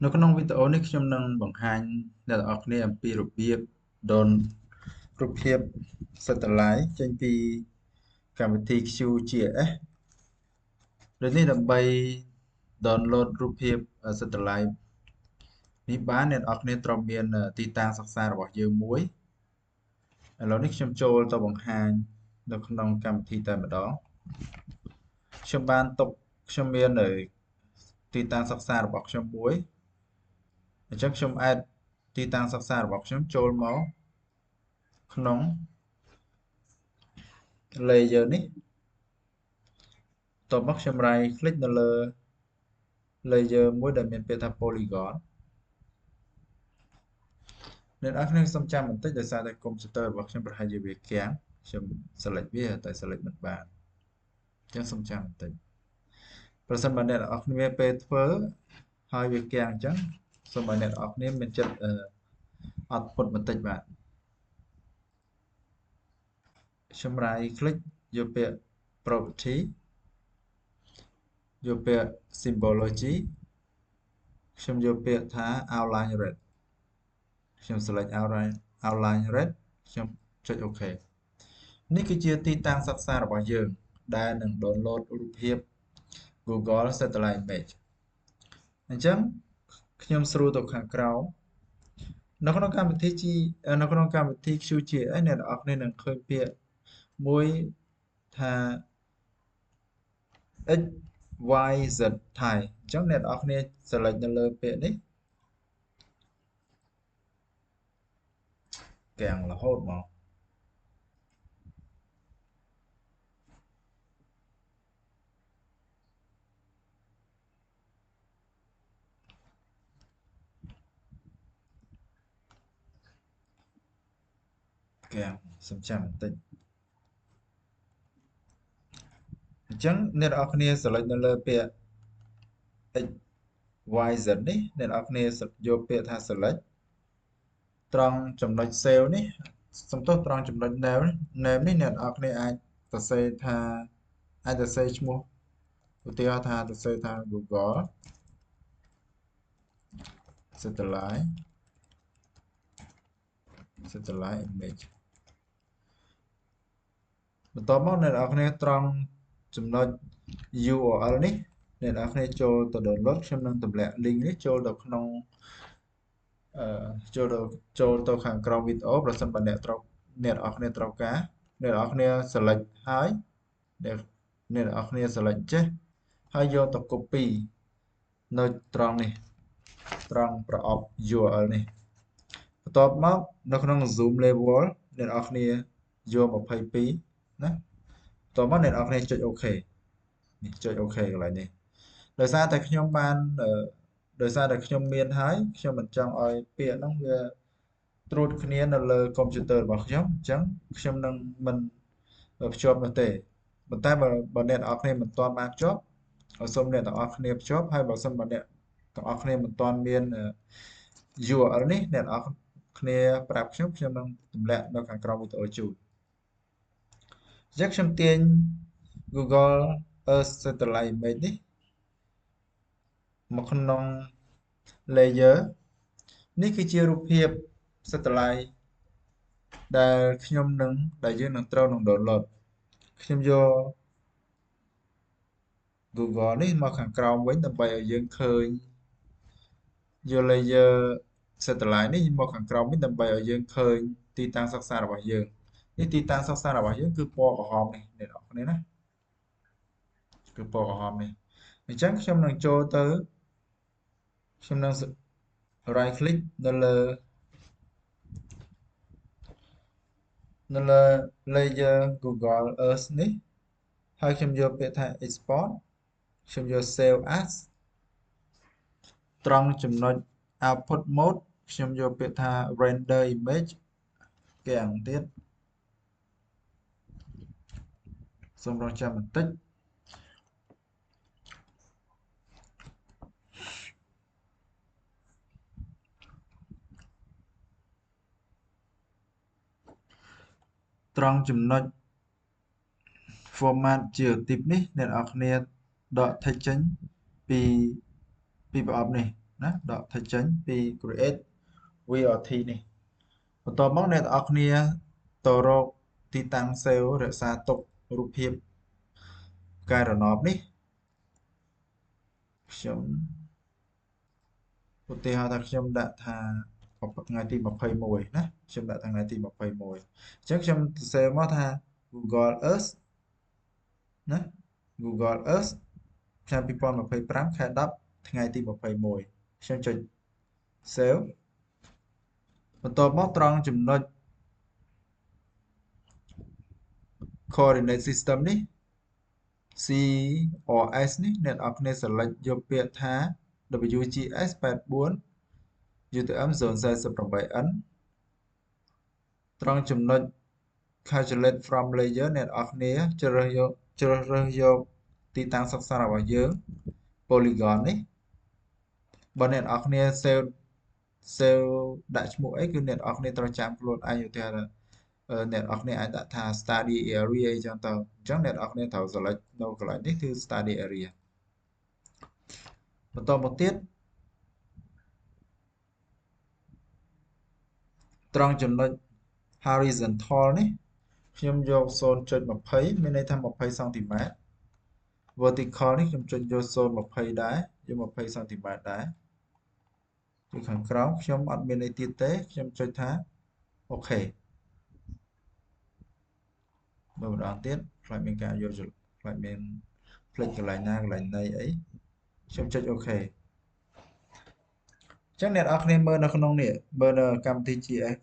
នៅក្នុងវីដេអូនេះខ្ញុំនឹងបង្ហាញអ្នកទាំងអស់គ្នាអំពីរបៀប download រូបភាព satellite ចេញពីកម្មវិធី QGIS ដូចនេះដើម្បី download រូបភាព satellite នេះបានអ្នកទាំងអស់គ្នាត្រូវមានទីតាំងសិក្សារបស់យើងមួយឥឡូវនេះខ្ញុំចូលទៅបង្ហាញនៅក្នុងកម្មវិធីតែម្ដងខ្ញុំមានទីតាំងសិក្សារបស់ខ្ញុំមួយអញ្ចឹងខ្ញុំadd ទីតាំងសិក្សារបស់ខ្ញុំចូលមកក្នុង layer នេះតមកខ្ញុំ right click នៅលើ layer មួយដែលមានពាក្យថា polygon អ្នកនរគ្នាសូមចាំបន្តិចដោយសារតែកុំព្យូទ័ររបស់ខ្ញុំប្រហែលជាវាគាំងខ្ញុំ select វាតែ select មិនបានអញ្ចឹងសូមចាំបន្តិចប្រសិនបើអ្នកនរគ្នាពេលធ្វើហើយវាគាំងអញ្ចឹងសូមឲ្យអ្នកនរគ្នាមានចិត្តអត់ពុតបន្តិចបាទខ្ញុំ right click យកពាក្យ property យកពាក្យ symbology ខ្ញុំយកពាក្យថា outline red ខ្ញុំ select outline red ខ្ញុំចុច OK នេះគឺជាទីតាំងសិក្សារបស់យើងដែលនឹង download រូបភាព Google Satellite Image អញ្ចឹងខ្ញុំស្រួលទៅខាងក្រោមនៅក្នុងកម្មវិធី QGIS អ្នកនរគ្នានឹងឃើញពាក្យមួយថា XYZ Thai អញ្ចឹងអ្នកនរគ្នា select នៅលើពាក្យនេះកាំងរហូតមកកាំងសំចាំបន្តិចអញ្ចឹងអ្នកនរគ្នា select នៅលើពាក្យ XYZ នេះអ្នកនរគ្នាយកពាក្យថា select ត្រង់ចំណុច save នេះសំទោសត្រង់ចំណុច name នេះអ្នកនរគ្នាអាចសរសេរឈ្មោះឧទាហរណ៍ថាសរសេរថា Google Satellite Image បន្ទាប់មកអ្នកនរគ្នាត្រង់ចំណុច URL នេះអ្នកនរគ្នាចូលទៅ download ខ្ញុំនឹងទម្លាក់ link នេះចូលទៅក្នុងចូលទៅខាងក្រោមវីដេអូប្រសិនបើអ្នកនរគ្នាត្រូវការអ្នកនរគ្នា select ហើយអ្នកនរគ្នា select ចេះហើយយកទៅ copy នៅត្រង់នេះត្រង់ប្រអប់ URL នេះបន្ទាប់មកនៅក្នុង zoom level អ្នកនរគ្នាយក22ណាបន្ទាប់មកអ្នកនរគ្នាចុច OK នេះចុច OK កន្លែងនេះដោយសារតែខ្ញុំមានហើយខ្ញុំមិនចង់ឲ្យពាក្យហ្នឹងវាត្រួតគ្នានៅលើកុំព្យូទ័ររបស់ខ្ញុំអញ្ចឹងខ្ញុំនឹងមិនភ្ជាប់នោះទេប៉ុន្តែបើអ្នកនរគ្នាមិនទាន់បានភ្ជាប់សូមអ្នកទាំងអស់គ្នាភ្ជាប់ហើយបើសិនបើអ្នកទាំងអស់គ្នាមិនទាន់មាន URL នេះអ្នកទាំងអស់គ្នាប្រាប់ខ្ញុំនឹងទម្លាក់នៅខាងក្រោមវីដេអូជូនអញ្ចឹងខ្ញុំទាញ Google Earth Satellite Image នេះមកក្នុង layer នេះគឺជារូបភាព satellite ដែលយើងនឹងត្រូវនឹង download ខ្ញុំយក Google នេះមកខាងក្រោមវិញដើម្បីឲ្យយើងឃើញយក layer satellite នេះមកខាងក្រោមវិញដើម្បីឲ្យយើងឃើញទីតាំងសិក្សារបស់យើងនេះទីតាំងសិក្សារបស់យើងគឺពណ៌ក្រហមនេះអ្នកនរគ្នាណាគឺពណ៌ក្រហមនេះអញ្ចឹងខ្ញុំនឹងចូលទៅខ្ញុំនឹង right click នៅលើ layer Google Earth នេះហើយខ្ញុំយកពាក្យថា export ខ្ញុំយក save as ត្រង់ចំណុច output mode ខ្ញុំយកពាក្យថា render image គេអាំងទៀតសូមរងចាំបន្តិចត្រង់ចំណុច format geotype នេះអ្នកនរគ្នាដក text ចេញពីប្រអប់នេះ ណាដកទៅចេញពី create VRT នេះបន្ទាប់មកអ្នកទាំងអស់គ្នាទៅរកទីតាំង save រក្សាទុករូបភាពផ្កាយរណបនេះខ្ញុំឧទាហរណ៍ថាខ្ញុំដាក់ថាថ្ងៃទី21ណាខ្ញុំដាក់ថ្ងៃទី21អញ្ចឹងខ្ញុំសរសេរមកថា Google Earth ណា Google Earth ឆ្នាំ2025ខែ10ថ្ងៃទី21ខ្ញុំចុច save បន្ទាប់មកត្រង់ចំណុច coordinate system នេះ CRS នេះអ្នកនរគ្នា select យកពាក្យថា WGS 84 UTM 048N ត្រង់ចំណុច calculate from layer អ្នកនរគ្នាជ្រើសរើសយកទីតាំងសិក្សារបស់យើង polygon នេះបើអ្នកនរគ្នា save ដាក់ឈ្មោះអីគឺអ្នកនរគ្នាត្រូវចាំខ្លួនឯងឧទាហរណ៍អ្នកនរគ្នាអាចដាក់ថា study area អីចឹងទៅអញ្ចឹងអ្នកនរគ្នាត្រូវ select នៅកន្លែងនេះគឺ study area បន្តមកទៀតត្រង់ចំណុច horizontal នេះខ្ញុំយក 0.20 មានន័យថា20 សង់ទីម៉ែត្រ vertical នេះខ្ញុំចុចយក 0.20 ដែរយក20 សង់ទីម៉ែត្រដែរពីខាងក្រោមខ្ញុំអត់មានអីទៀតទេខ្ញុំចុចថាអូខេមើលម្ដងទៀតខ្លាចមានការយកខ្លាចមានផ្លេចកន្លែងណាកន្លែងណីអីខ្ញុំចុចអូខេអញ្ចឹងអ្នកនរគ្នាមើលនៅក្នុងនេះមើលនៅកម្មវិធី GS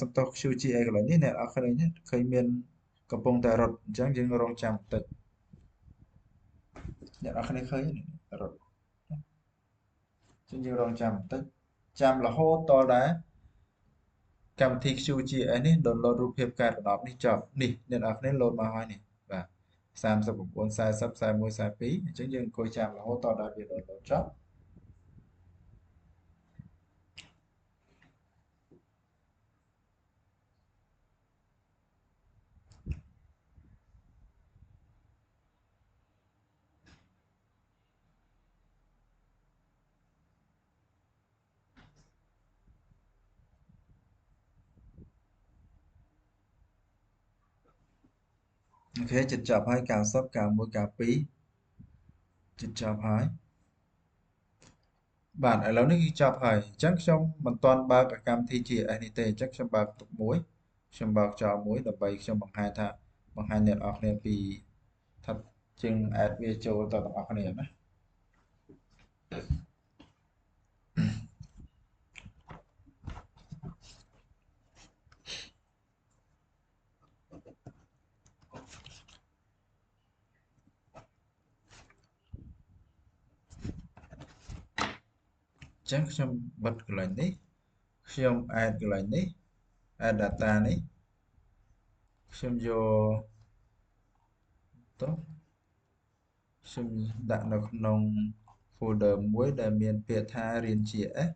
សំទោស QGA កន្លែងនេះអ្នកនរគ្នាឃើញមានកំពុងតែរត់អញ្ចឹងយើងរងចាំបន្តិចអ្នកនរគ្នាឃើញរត់អញ្ចឹងយើងរងចាំបន្តិចចាំរហូតតដែរកម្មវិធី QGS នេះ download រូបភាពកែរដប់នេះចប់នេះអ្នកនរគ្នា load មកហើយនេះបាទ39 40 41 42អញ្ចឹងយើងអង្គុយចាំរហូតតដល់វា download ចប់អូខេចិត្តចប់ហើយ90 91 92ចិត្តចប់ហើយបាទឥឡូវនេះគឺចប់ហើយអញ្ចឹងខ្ញុំមិនទាន់បើកកម្មវិធី GS នេះទេអញ្ចឹងខ្ញុំបើកទុកមួយខ្ញុំបើកចោលមួយដើម្បីខ្ញុំបង្ហាញអ្នកនរគ្នាពីថាជាង add វាចូលទៅទាំងអស់គ្នាណាអញ្ចឹងខ្ញុំបិទកន្លែងនេះខ្ញុំ add កន្លែងនេះ add data នេះខ្ញុំយកទៅខ្ញុំដាក់នៅក្នុង folder មួយដែលមានពាក្យថារៀន GS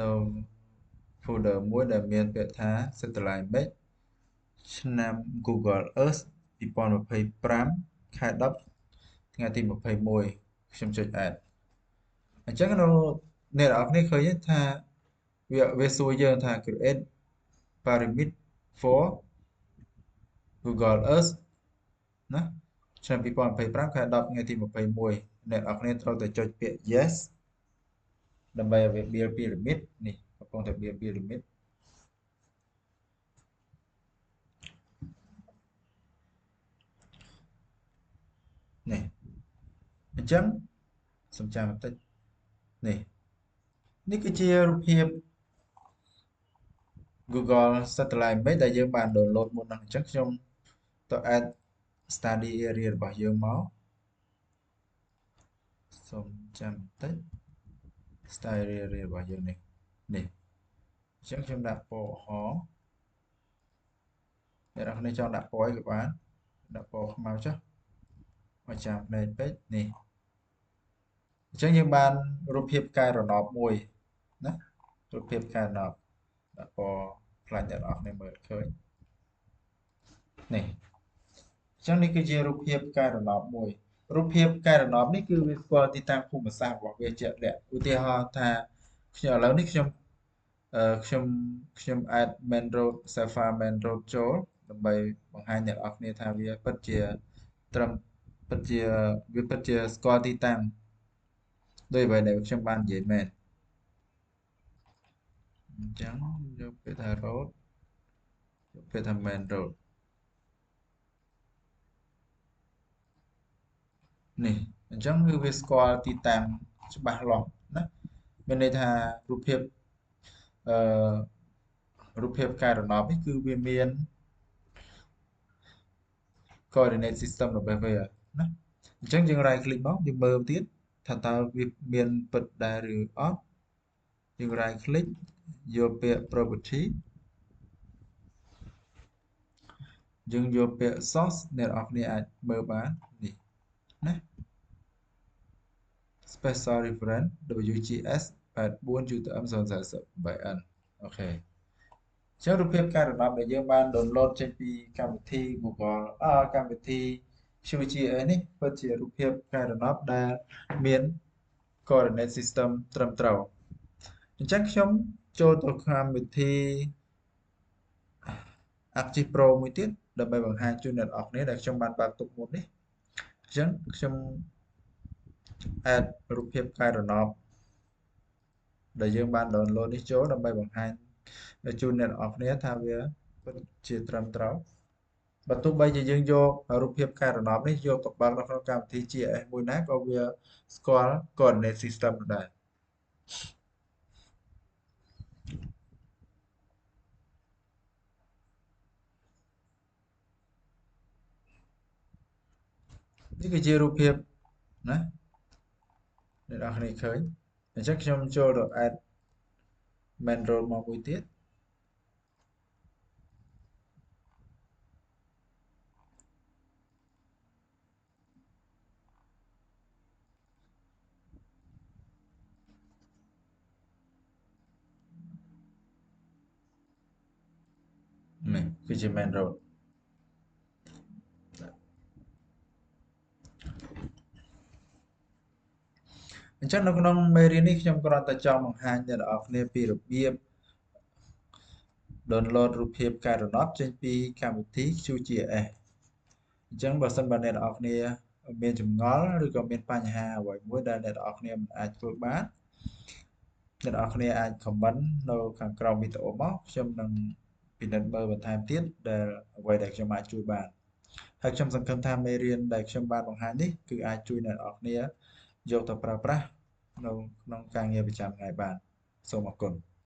នៅ folder មួយដែលមានពាក្យថា satellite image ឆ្នាំ Google Earth 2025ខែ10ថ្ងៃទី21ខ្ញុំចុច add អញ្ចឹងនៅអ្នកនរគ្នាឃើញថាវាសួរយើងថា create pyramid for Google Earth ណាឆ្នាំ2025ខែ10ថ្ងៃទី21អ្នកនរគ្នាត្រូវតែចុចពាក្យ yes ដើម្បីឲ្យវា build pyramid នេះកំពុងតែ build pyramid នេះអញ្ចឹងសំចាំបន្តិចនេះគឺជារូបភាព Google Satellite Image ដែលយើងបាន download មុនហ្នឹងអញ្ចឹងខ្ញុំទៅ add study area របស់យើងមកសូមចាំបន្តិច study area របស់យើងនេះអញ្ចឹងខ្ញុំដាក់ពណ៌អអ្នកនរគ្នាចង់ដាក់ពណ៌អីក៏បានដាក់ពណ៌ខ្មៅចុះឲ្យចាំភ្នែកពេកនេះអញ្ចឹងយើងបានរូបភាពកែរណបមួយណារូបភាពកែរណបដាក់ពណ៌ខ្លាញ់អ្នកនរគ្នាមើលឃើញនេះអញ្ចឹងនេះគឺជារូបភាពកែរណបមួយ រូបភាពកែរណបនេះគឺវាស្គាល់ទីតាំងភូមិសាស្ត្ររបស់វាជាក់លាក់ឧទាហរណ៍ថាខ្ញុំឥឡូវនេះខ្ញុំ add main road Safa main road ចូលដើម្បីបង្ហាញអ្នកនរគ្នាថាវាពិតជាត្រឹមពិតជាវាពិតជាស្គាល់ទីតាំងដោយអ្វីដែលខ្ញុំបាននិយាយមែនអញ្ចឹងយកពាក្យថា road យកពាក្យថា main road នេះអញ្ចឹងគឺវាស្គាល់ទីតាំងច្បាស់លាស់ណាមានន័យថារូបភាពអឺរូបភាពកែរណបនេះគឺវាមាន coordinate system របស់វាណាអញ្ចឹងយើង right click មកយើងមើលទៀតថាតើវាមានពិតដែរឬអត់យើង right click យកពាក្យ property យើងយកពាក្យ source អ្នកនរគ្នាអាចមើលបាននេះណា special reference WGS 84 UTM 048N អូខេអញ្ចឹងរូបភាពកែរណបដែលយើងបាន download ចេញពីកម្មវិធី Google កម្មវិធី QGIS នេះពិតជារូបភាពកែរណបដែលមាន coordinate system ត្រឹមត្រូវអញ្ចឹងខ្ញុំចូលទៅកម្មវិធី Archie Pro មួយទៀតដើម្បីបង្ហាញជូនអ្នកនរគ្នាដែលខ្ញុំបានបើកទុកមុននេះអញ្ចឹងខ្ញុំ add រូបភាពកែរណបដែលយើងបាន download នេះចូលដើម្បីបង្ហាញជូនអ្នកនរគ្នាថាវាពិតជាត្រឹមត្រូវបើទោះបីជាយើងយករូបភាពកែរណបនេះយកទៅបើកនៅក្នុងកម្មវិធី GIS មួយណាក៏វាស្គាល់ coordinate system ដែរនេះគឺជារូបភាពណាអ្នកនរគ្នាឃើញអញ្ចឹងខ្ញុំចូលទៅ add main road មកមួយទៀតនេះគឺជា main road អញ្ចឹងនៅក្នុងមេរៀននេះខ្ញុំគ្រាន់តែចង់បង្ហាញអ្នកនរគ្នាពីរបៀប download រូបភាពកែរណបចេញពីកម្មវិធី QGIS អញ្ចឹងបើសិនបើអ្នកនរគ្នាមានចម្ងល់ឬក៏មានបញ្ហាអ្វីមួយដែលអ្នកនរគ្នាមិនអាចធ្វើបានអ្នកនរគ្នាអាច comment នៅខាងក្រោមវីដេអូមកខ្ញុំនឹងពិនិត្យមើលបន្ថែមទៀតដែលអ្វីដែលខ្ញុំអាចជួយបានហើយខ្ញុំសង្ឃឹមថាមេរៀនដែលខ្ញុំបានបង្ហាញនេះគឺអាចជួយអ្នកនរគ្នាយកទៅប្រើប្រាស់នៅក្នុងការងារប្រចាំថ្ងៃបានសូមអរគុណ